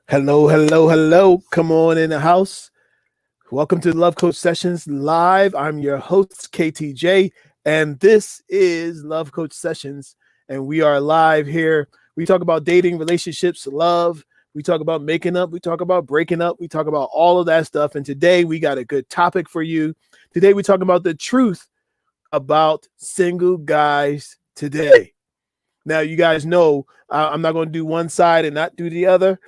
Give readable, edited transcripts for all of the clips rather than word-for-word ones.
Hello, hello, hello. Come on in the house. Welcome to the Love Coach Sessions Live. I'm your host, KTJ, and this is Love Coach Sessions. And we are live here. We talk about dating, relationships, love. We talk about making up. We talk about breaking up. We talk about all of that stuff. And today we got a good topic for you. Today we talk about the truth about single guys today. Now, you guys know I'm not going to do one side and not do the other.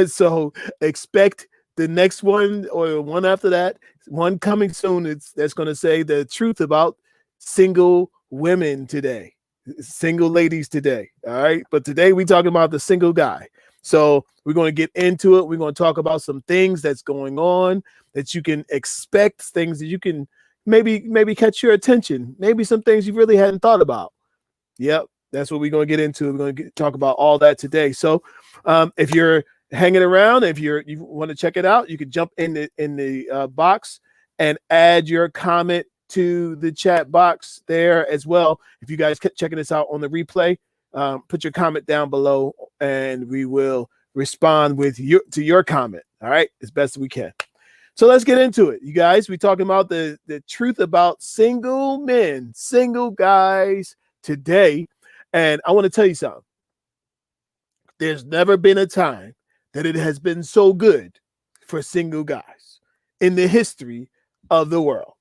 So expect the next one or one after that, one coming soon. That's going to say the truth about single women today, single ladies today. All right. But today we're talking about the single guy. So we're going to get into it. We're going to talk about some things that's going on that you can expect, things that you can maybe catch your attention, maybe some things you really hadn't thought about. Yep, that's what we're going to get into. We're going to talk about all that today. So, if you're hanging around, if you want to check it out, you can jump in the box and add your comment to the chat box there as well. If you guys kept checking this out on the replay, put your comment down below, and we will respond with your comment. All right, as best as we can. So let's get into it, you guys. We're talking about the truth about single men, single guys today. And I want to tell you something. There's never been a time that it has been so good for single guys in the history of the world.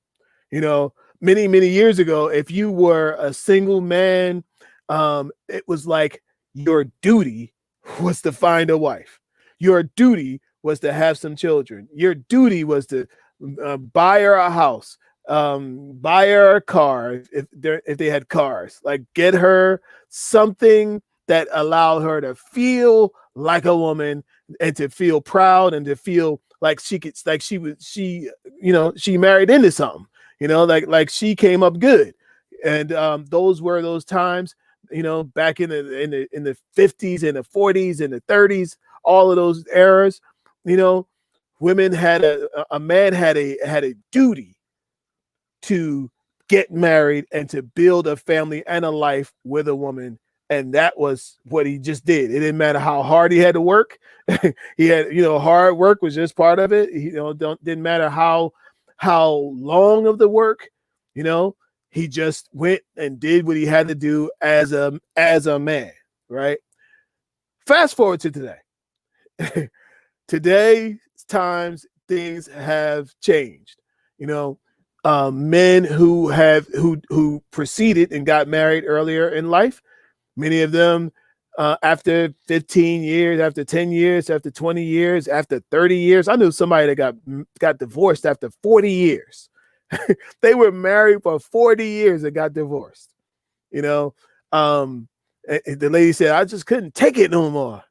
You know, many years ago, if you were a single man, it was like your duty was to find a wife. Your duty was to have some children. Your duty was to buy her a house, buy her a car if they had cars, like get her something that allowed her to feel like a woman and to feel proud and to feel like she married into something, like she came up good. And those were those times, back in the 50s and the 40s and the 30s, all of those eras, you know, women had a man had a duty to get married and to build a family and a life with a woman. And that was what he just did. It didn't matter how hard he had to work. He had, hard work was just part of it. Didn't matter how long of the work, he just went and did what he had to do as a man, right? Fast forward to today. Today's times, things have changed. Men who proceeded and got married earlier in life, many of them after 15 years, after 10 years, after 20 years, after 30 years. I knew somebody that got divorced after 40 years. They were married for 40 years and got divorced. The lady said, I just couldn't take it no more.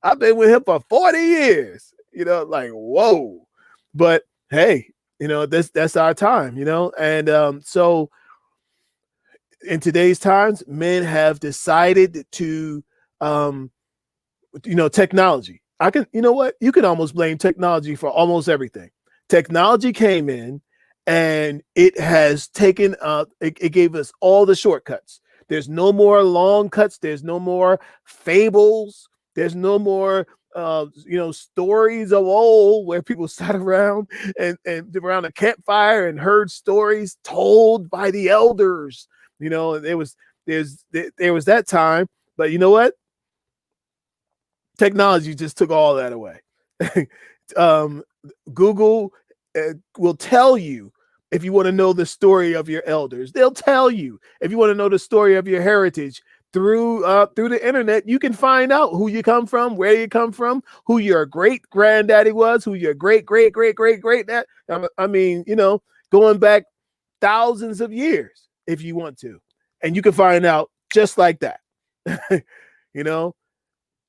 I've been with him for 40 years, like, whoa. But hey, that's our time, and so in today's times, men have decided to technology. You know what, you can almost blame technology for almost everything. Technology came in and it has taken it gave us all the shortcuts. There's no more long cuts, there's no more fables, there's no more stories of old where people sat around and around a campfire and heard stories told by the elders. There was that time, but you know what? Technology just took all that away. Google will tell you if you want to know the story of your elders. They'll tell you if you want to know the story of your heritage through the internet. You can find out who you come from, where you come from, who your great granddaddy was, who your great great great great great that. I mean, going back thousands of years if you want to, and you can find out just like that. you know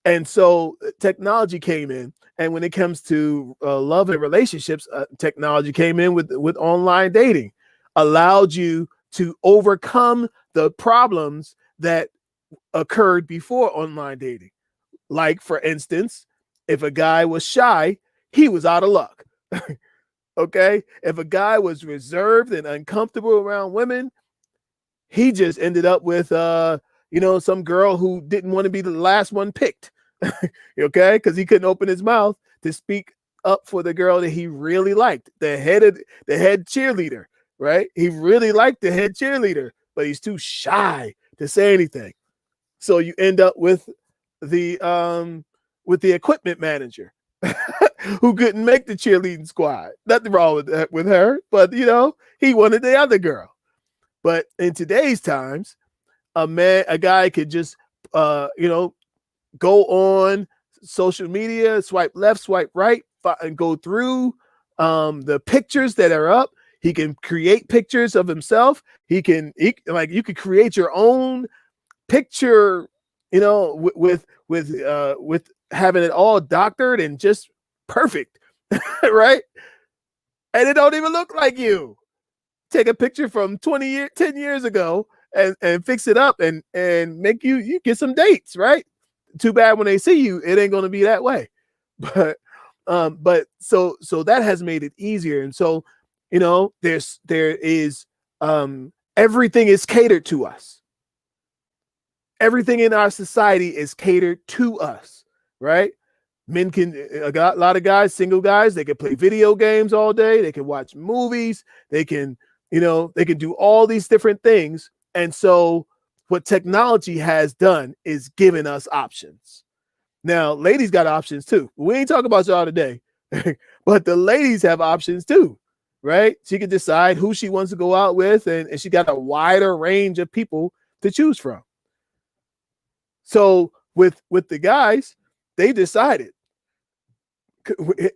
And so technology came in, and when it comes to love and relationships, technology came in with online dating, allowed you to overcome the problems that occurred before online dating. Like, for instance, if a guy was shy, he was out of luck. Okay, if a guy was reserved and uncomfortable around women, he just ended up with some girl who didn't want to be the last one picked. Okay, because he couldn't open his mouth to speak up for the girl that he really liked, the head cheerleader, right? He really liked the head cheerleader, but he's too shy to say anything. So you end up with the equipment manager who couldn't make the cheerleading squad. Nothing wrong with that with her, but he wanted the other girl. But in today's times, a guy could just go on social media, swipe left, swipe right, and go through the pictures that are up. He can create pictures of himself. You could create your own picture, with having it all doctored and just perfect, right? And it don't even look like you. Take a picture from 10 years ago and fix it up and make you get some dates, right? Too bad when they see you, it ain't going to be that way. But so that has made it easier. And so, there is everything is catered to us. Everything in our society is catered to us, right? Men a lot of guys, single guys, they can play video games all day. They can watch movies. They can do all these different things. And so what technology has done is given us options. Now, ladies got options too. We ain't talking about y'all today, but the ladies have options too, right? She can decide who she wants to go out with, and she got a wider range of people to choose from. So with the guys, they decided,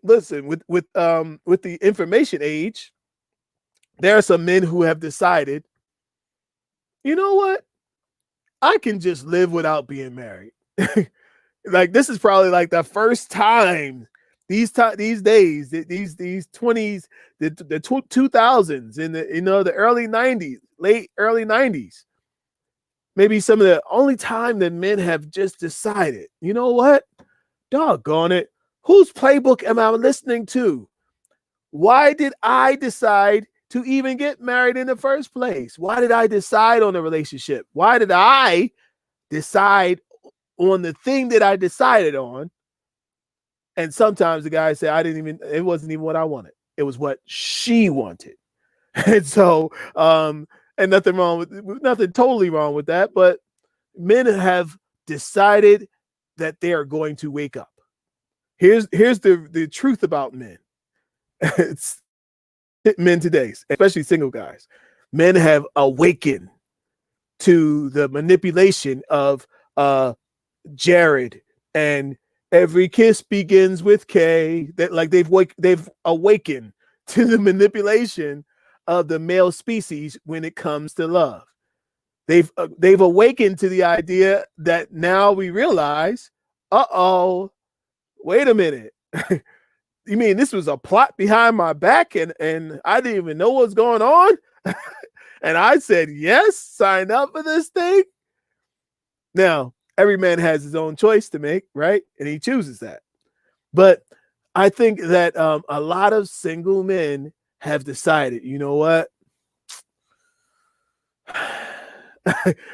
listen, with the information age, there are some men who have decided, you know what? I can just live without being married. Like, this is probably like the first time these days, these 20s, the 2000s, in the early 90s, late early 90s, maybe some of the only time that men have just decided, you know what? Doggone it. Whose playbook am I listening to? Why did I decide to even get married in the first place? Why did I decide on a relationship? Why did I decide on the thing that I decided on? And sometimes the guys say, it wasn't even what I wanted. It was what she wanted. And so, and nothing totally wrong with that, but men have decided that they are going to wake up. Here's the truth about men. It's men today, especially single guys. Men have awakened to the manipulation of Jared and every kiss begins with K. That, like, they've awakened to the manipulation of the male species when it comes to love. They've awakened to the idea that now we realize, wait a minute. You mean this was a plot behind my back and I didn't even know what's going on? And I said, yes, sign up for this thing. Now, every man has his own choice to make, right? And he chooses that. But I think that a lot of single men have decided, you know what?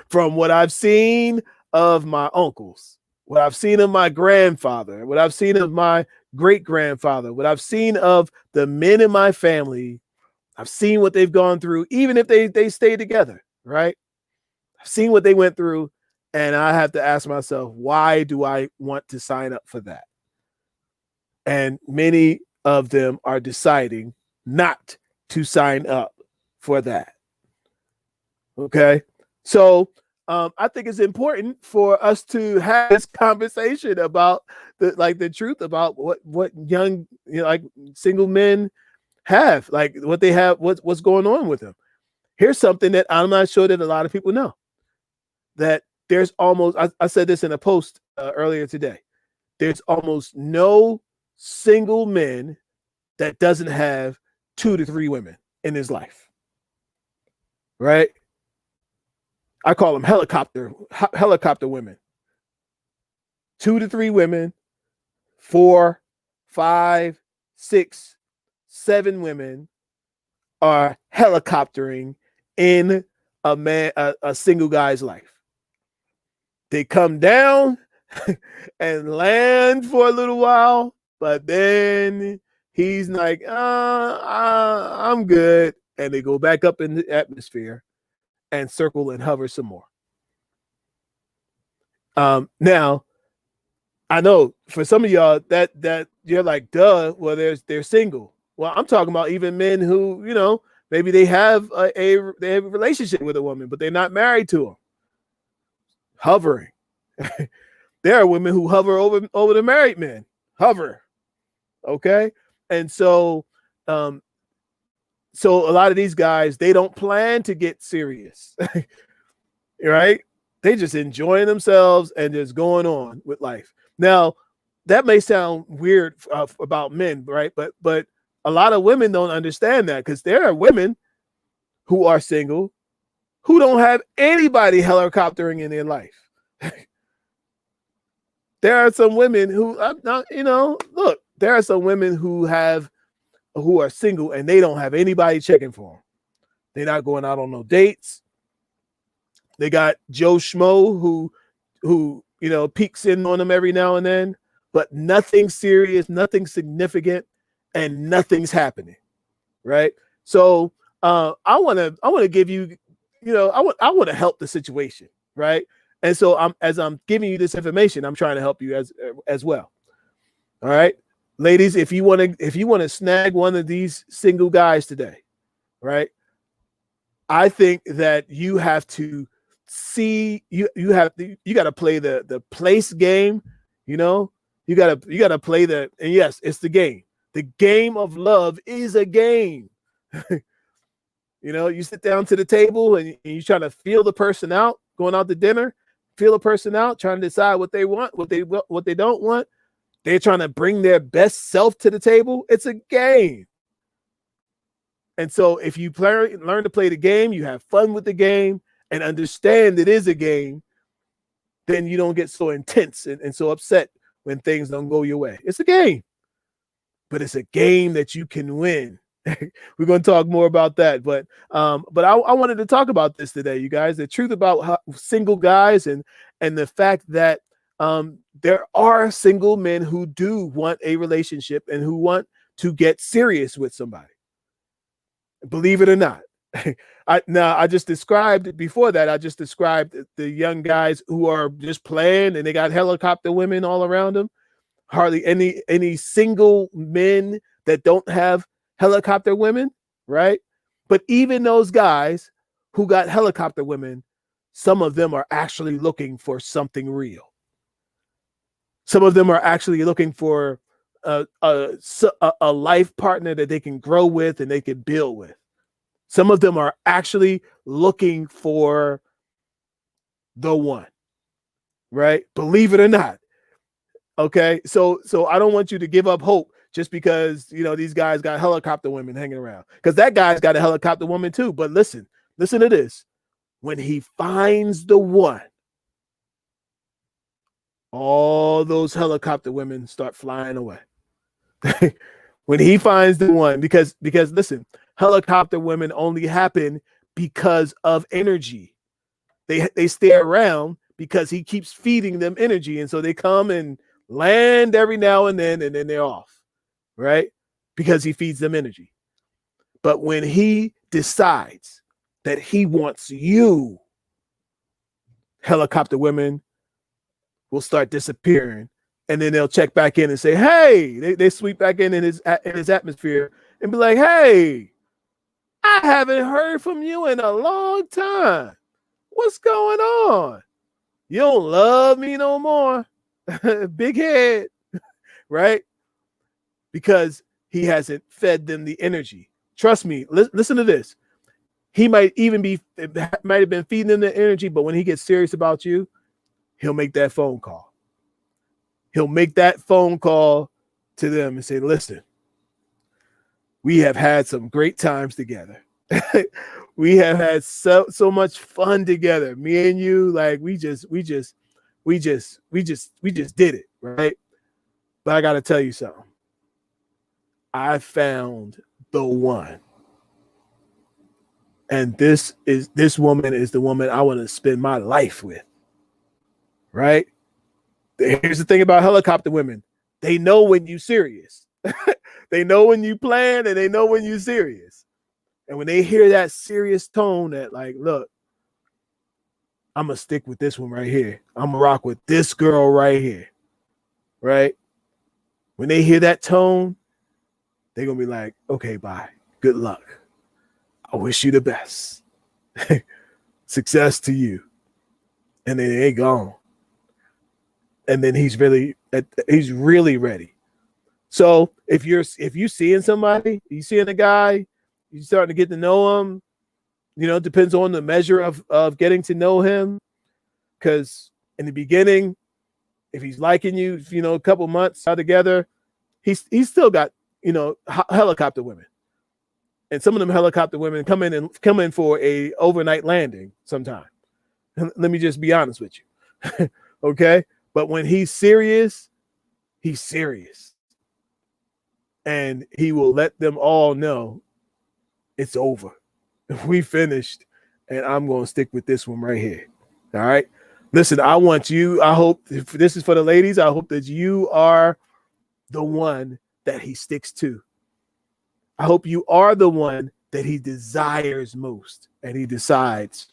From what I've seen of my uncles, what I've seen of my grandfather, what I've seen of my great-grandfather, what I've seen of the men in my family, I've seen what they've gone through, even if they stay together, right? I've seen what they went through, and I have to ask myself, why do I want to sign up for that? And many of them are deciding not to sign up for that. Okay? So I think it's important for us to have this conversation about the truth about what young, like, single men have, like, what they have, what's going on with them. Here's something that I'm not sure that a lot of people know, that there's almost, I said this in a post earlier today, there's almost no single man that doesn't have 2 to 3 women in his life, right? I call them helicopter women. 2 to 3 women, 4, 5, 6, 7 women are helicoptering in a single guy's life. They come down, and land for a little while, but then he's like, I'm good. And they go back up in the atmosphere and circle and hover some more. Now, I know for some of y'all that you're like, duh, well, they're single. Well, I'm talking about even men who, maybe they have they have a relationship with a woman, but they're not married to them. Hovering. There are women who hover over the married men. Hover. Okay. And so so a lot of these guys, they don't plan to get serious. Right? They just enjoying themselves and just going on with life. Now, that may sound weird about men, right? But a lot of women don't understand that, because there are women who are single who don't have anybody helicoptering in their life. There are some women who, look, there are some women who are single and they don't have anybody checking for them. They're not going out on no dates. They got Joe Schmo who peeks in on them every now and then, but nothing serious, nothing significant, and nothing's happening, right? So I want to give you, I want to help the situation, right? And so as I'm giving you this information, I'm trying to help you as well. All right, ladies, if you want to snag one of these single guys today, right? I think that you have to see you got to play the place game. You got to play and yes, it's the game. The game of love is a game. You sit down to the table and you try to feel the person out, going out to dinner, feel the person out, trying to decide what they want, what they don't want. They're trying to bring their best self to the table. It's a game. And so if you learn to play the game, you have fun with the game and understand it is a game, then you don't get so intense and so upset when things don't go your way. It's a game, but it's a game that you can win. We're going to talk more about that, but I wanted to talk about this today, you guys. The truth about single guys and the fact that there are single men who do want a relationship and who want to get serious with somebody. Believe it or not. I just described before that. I just described the young guys who are just playing and they got helicopter women all around them. Hardly any single men that don't have helicopter women, right? But even those guys who got helicopter women, some of them are actually looking for something real. Some of them are actually looking for a life partner that they can grow with and they can build with. Some of them are actually looking for the one, right? Believe it or not. Okay. So I don't want you to give up hope just because, these guys got helicopter women hanging around, because that guy's got a helicopter woman too. But listen to this. When he finds the one, all those helicopter women start flying away. When he finds the one, because listen, helicopter women only happen because of energy. They stay around because he keeps feeding them energy. And so they come and land every now and then they're off, right? Because he feeds them energy. But when he decides that he wants you, helicopter women will start disappearing. And then they'll check back in and say, hey, they sweep back in his atmosphere and be like, hey, I haven't heard from you in a long time. What's going on? You don't love me no more. Big head, right? Because he hasn't fed them the energy. Trust me, listen to this. He might have been feeding them the energy, but when he gets serious about you, he'll make that phone call. He'll make that phone call to them and say, listen, we have had some great times together. We have had so much fun together. Me and you, like we just did it, right? But I got to tell you something. I found the one. And this woman is the woman I want to spend my life with. Right? Here's the thing about helicopter women. They know when you're serious. They know when you plan, and they know when you're serious. And when they hear that serious tone that like, look, I'm going to stick with this one right here. I'm going to rock with this girl right here. Right? When they hear that tone, they're going to be like, okay, bye. Good luck. I wish you the best. Success to you. And then they gone. And then he's really ready. So if you seeing somebody, you seeing a guy, you starting to get to know him, it depends on the measure of getting to know him. Because in the beginning, if he's liking you, a couple months out together, he's still got, helicopter women. And some of them helicopter women come in for a overnight landing sometime. Let me just be honest with you. Okay? But when he's serious, he's serious. And he will let them all know it's over. We finished, and I'm going to stick with this one right here. All right? Listen, I hope, if this is for the ladies, I hope that you are the one that he sticks to. I hope you are the one that he desires most, and he decides,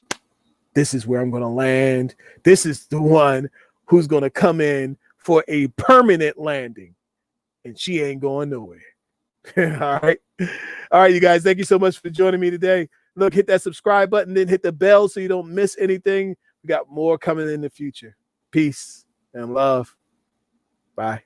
this is where I'm going to land. This is the one who's going to come in for a permanent landing, and she ain't going nowhere. All right. All right, you guys, thank you so much for joining me today. Look, hit that subscribe button, then hit the bell so you don't miss anything. We got more coming in the future. Peace and love. Bye.